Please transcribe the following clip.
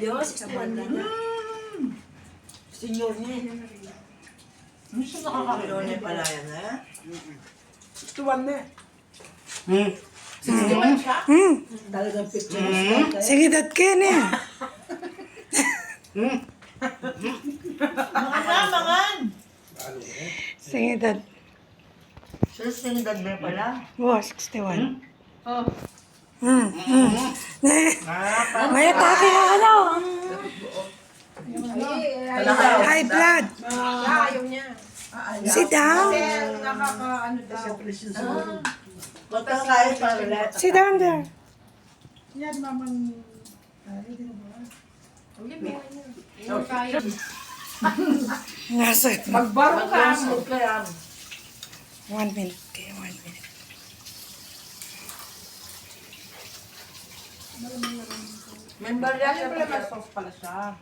Aurelio, 61 na. Senior niya. Gusto nakakakilone pala yan, eh? 61 na. 61 siya? Talagang picture. Sige, dat ka na. Mangan! Sige, dat. So, sinidad mo pala? Wow, 61. Oh. May atake na ano. High blood. Ayaw niya. Sit down. Nakaka-ano daw. Ba't ka kaya para lahat? Sit down there. Yan, mamang... Nasa. Magbaro ka. Mag-consult ka yan. 1 minute. Okay, 1 minute. Member yan. Pala, mas sauce pala siya.